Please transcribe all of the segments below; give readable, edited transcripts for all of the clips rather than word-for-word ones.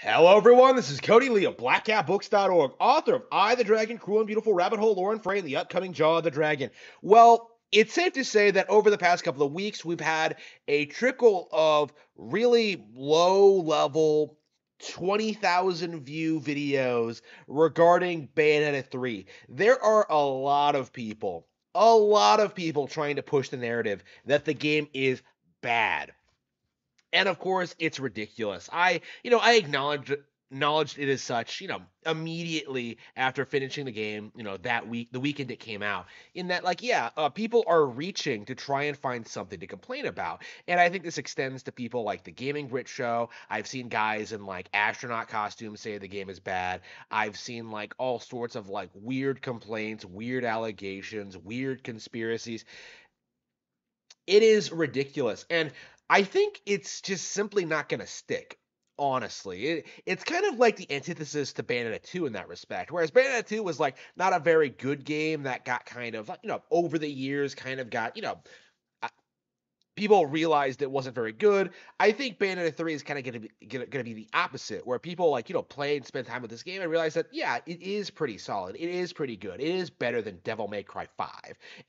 Hello, everyone. This is Cody Lee of BlackCatBooks.org, author of I, the Dragon, Cruel and Beautiful Rabbit Hole Lore and Fray, and the upcoming Jaw of the Dragon. Well, it's safe to say that over the past couple of weeks, we've had a trickle of really low-level 20,000 view videos regarding Bayonetta 3. There are a lot of people trying to push the narrative that the game is bad. And of course, it's ridiculous. I acknowledged it as such, immediately after finishing the game, that week, the weekend it came out, in that, like, yeah, people are reaching to try and find something to complain about. And I think this extends to people like the Gaming Grit Show. I've seen guys in, like, astronaut costumes say the game is bad. I've seen, like, all sorts of, like, weird complaints, weird allegations, weird conspiracies. It is ridiculous. And I think it's just simply not going to stick. Honestly, it's kind of like the antithesis to Bayonetta 2 in that respect. Whereas Bayonetta 2 was like not a very good game that got kind of, over the years kind of got, people realized it wasn't very good. I think Bayonetta 3 is kind of going to be the opposite, where people like, play and spend time with this game and realize that, yeah, it is pretty solid. It is pretty good. It is better than Devil May Cry 5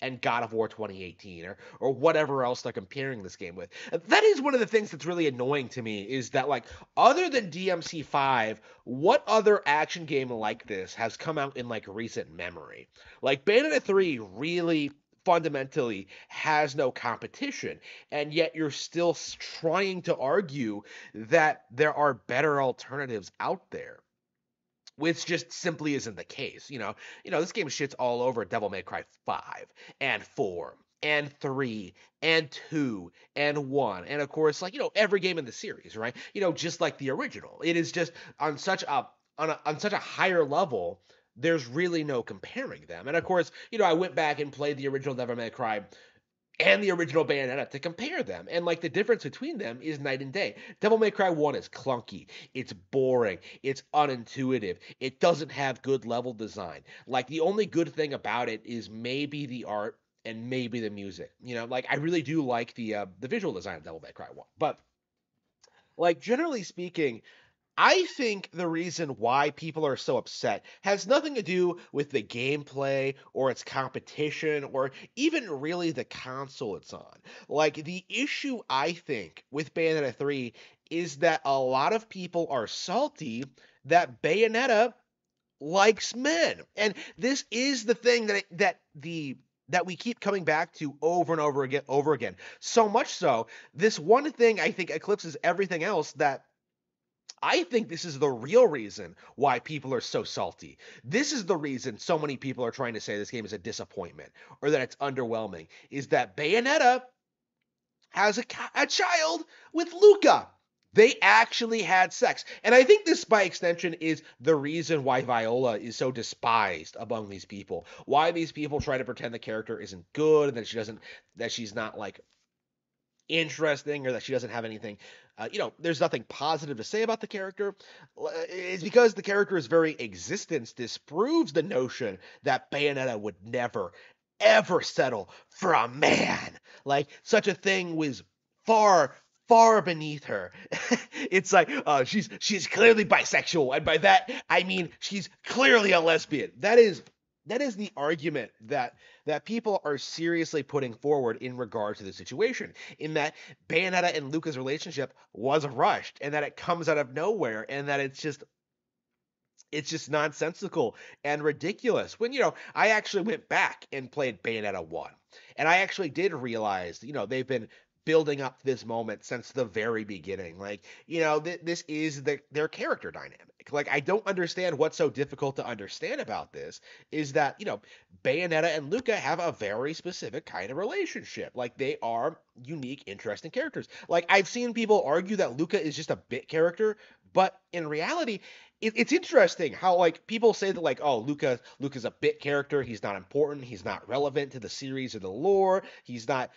and God of War 2018 or whatever else they're comparing this game with. That is one of the things that's really annoying to me, is that, like, other than DMC5, what other action game like this has come out in, like, recent memory? Like, Bayonetta 3 really fundamentally has no competition, and yet you're still trying to argue that there are better alternatives out there, which just simply isn't the case. This game shits all over Devil May Cry 5 and 4 and 3 and 2 and 1, and of course, like, every game in the series, right? Just like the original, it is just on such a higher level. There's really no comparing them. And of course, I went back and played the original Devil May Cry and the original Bayonetta to compare them. And, like, the difference between them is night and day. Devil May Cry 1 is clunky, it's boring, it's unintuitive, it doesn't have good level design. Like, the only good thing about it is maybe the art and maybe the music. Like, I really do like the visual design of Devil May Cry 1. But, like, generally speaking, I think the reason why people are so upset has nothing to do with the gameplay or its competition or even really the console it's on. Like, the issue, I think, with Bayonetta 3 is that a lot of people are salty that Bayonetta likes men. And this is the thing that we keep coming back to over and over again. So much so, this one thing I think eclipses everything else, that I think this is the real reason why people are so salty. This is the reason so many people are trying to say this game is a disappointment or that it's underwhelming, is that Bayonetta has a child with Luca. They actually had sex. And I think this, by extension, is the reason why Viola is so despised among these people. Why these people try to pretend the character isn't good and that she's not, like, interesting, or that she doesn't have anything, there's nothing positive to say about the character, is because the character's very existence disproves the notion that Bayonetta would never, ever settle for a man. Like, such a thing was far, far beneath her. It's like, she's clearly bisexual, and by that I mean she's clearly a lesbian. That is the argument that people are seriously putting forward in regard to the situation, in that Bayonetta and Luca's relationship was rushed, and that it comes out of nowhere, and that it's just nonsensical and ridiculous. When, I actually went back and played Bayonetta 1, and I actually did realize, they've been building up this moment since the very beginning. Like, this is their character dynamic. Like, I don't understand what's so difficult to understand about this, is that, Bayonetta and Luca have a very specific kind of relationship. Like, they are unique, interesting characters. Like, I've seen people argue that Luca is just a bit character, but in reality, it's interesting how, like, people say that, like, oh, Luca's a bit character, he's not important, he's not relevant to the series or the lore, he's not,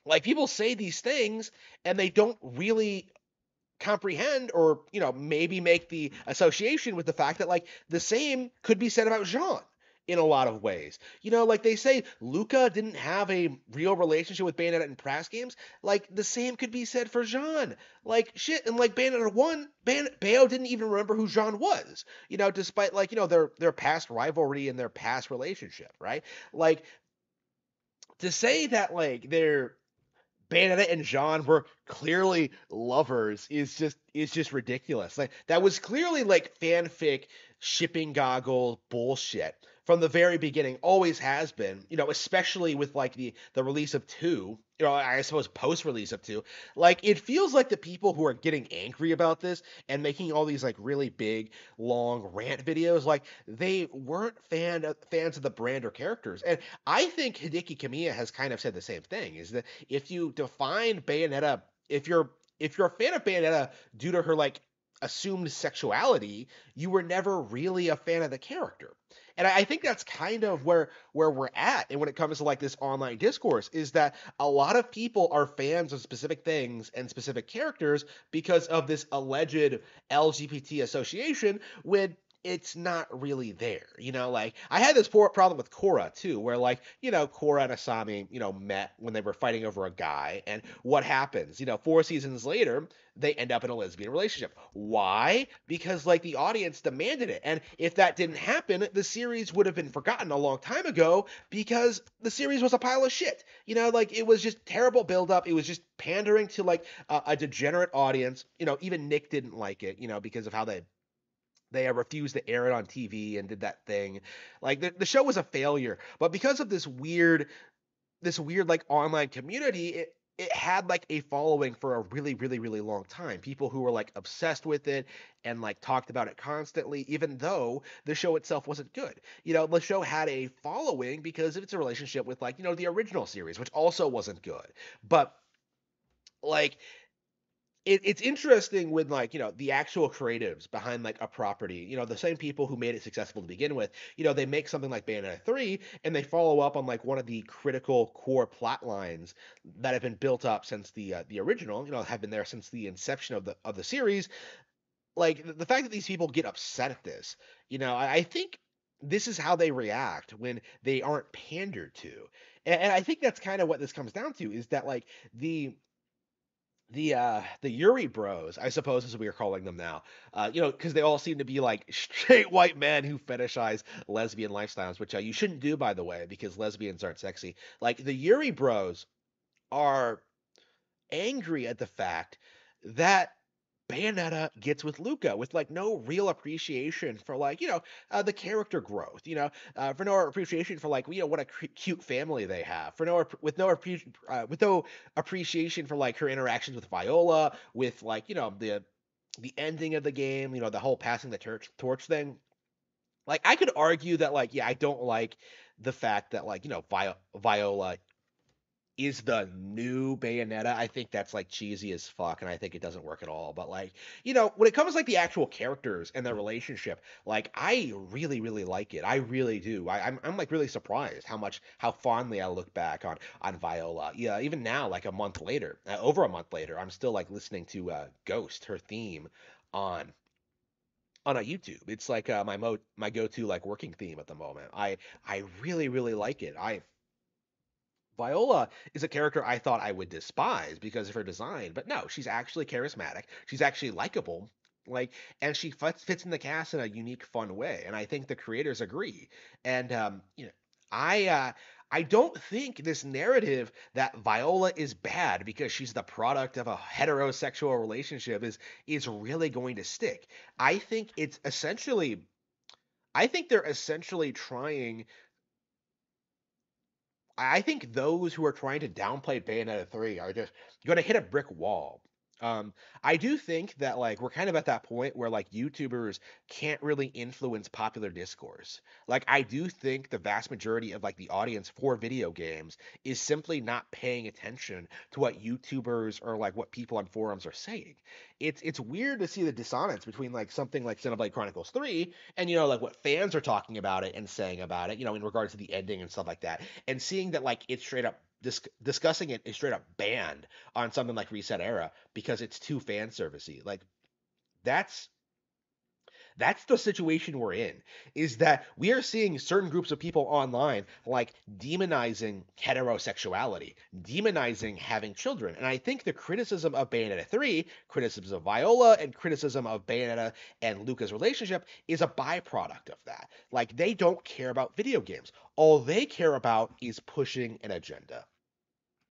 like, people say these things and they don't really comprehend, or, maybe make the association with the fact that, like, the same could be said about Jean in a lot of ways. Like they say Luca didn't have a real relationship with Bayonetta in past games. Like the same could be said for Jean. Like shit, and like Bayonetta 1, Bayo didn't even remember who Jean was. Despite like, their past rivalry and their past relationship, right? Like to say that like they're Bayonetta and Jean were clearly lovers is just ridiculous. Like that was clearly like fanfic shipping goggle bullshit from the very beginning. Always has been. Especially with like the release of 2. I suppose post release of 2. Like it feels like the people who are getting angry about this and making all these like really big long rant videos, like they weren't fans of the brand or characters. And I think Hideki Kamiya has kind of said the same thing. Is that if you define Bayonetta, if you're a fan of Bayonetta due to her like assumed sexuality, you were never really a fan of the character. And I think that's kind of where we're at. And when it comes to like this online discourse, is that a lot of people are fans of specific things and specific characters because of this alleged LGBT association, when it's not really there. Like I had this poor problem with Korra too, where like, Korra and Asami, met when they were fighting over a guy, and what happens? 4 seasons later, they end up in a lesbian relationship. Why? Because like the audience demanded it. And if that didn't happen, the series would have been forgotten a long time ago, because the series was a pile of shit. Like it was just terrible buildup. It was just pandering to like a degenerate audience. Even Nick didn't like it, because of how they refused to air it on TV and did that thing. Like the show was a failure, but because of this weird like online community, it had like a following for a really really really long time. People who were like obsessed with it and like talked about it constantly, even though the show itself wasn't good. The show had a following because of its relationship with like, the original series, which also wasn't good. But like it's interesting when like, the actual creatives behind like a property, the same people who made it successful to begin with, they make something like Bayonetta 3, and they follow up on like one of the critical core plot lines that have been built up since the original, have been there since the inception of the series. Like the fact that these people get upset at this, I think this is how they react when they aren't pandered to. And I think that's kind of what this comes down to, is that like the Yuri Bros, I suppose, as we are calling them now, because they all seem to be like straight white men who fetishize lesbian lifestyles, which you shouldn't do, by the way, because lesbians aren't sexy. Like the Yuri Bros are angry at the fact that Bayonetta gets with Luca with like no real appreciation for like, the character growth, for no appreciation for like, what a cute family they have, for no with no appreciation for like her interactions with Viola, with like, the ending of the game, the whole passing the torch thing. Like I could argue that like, yeah, I don't like the fact that like, Viola is the new Bayonetta. I think that's like cheesy as fuck, and I think it doesn't work at all. But like, when it comes to like the actual characters and their relationship, like I really, really like it. I really do. I'm like really surprised how fondly I look back on Viola. Yeah, even now, like a month later, over a month later, I'm still like listening to Ghost, her theme, on on a YouTube. It's like my go-to like working theme at the moment. I really, really like it. I Viola is a character I thought I would despise because of her design, but no, she's actually charismatic. She's actually likable. Like, and she fits in the cast in a unique, fun way, and I think the creators agree. And I I don't think this narrative that Viola is bad because she's the product of a heterosexual relationship is really going to stick. I think it's essentially, I think they're essentially trying I think those who are trying to downplay Bayonetta 3 are just going to hit a brick wall. Um, I do think that like we're kind of at that point where like YouTubers can't really influence popular discourse. Like I do think the vast majority of like the audience for video games is simply not paying attention to what YouTubers or like what people on forums are saying. It's weird to see the dissonance between like something like Xenoblade Chronicles 3 and like what fans are talking about it and saying about it, in regards to the ending and stuff like that, and seeing that like it's straight up discussing it is straight up banned on something like Reset Era because it's too fan servicey. Like that's That's the situation we're in, is that we are seeing certain groups of people online like demonizing heterosexuality, demonizing having children. And I think the criticism of Bayonetta 3, criticism of Viola, and criticism of Bayonetta and Luca's relationship is a byproduct of that. Like, they don't care about video games. All they care about is pushing an agenda.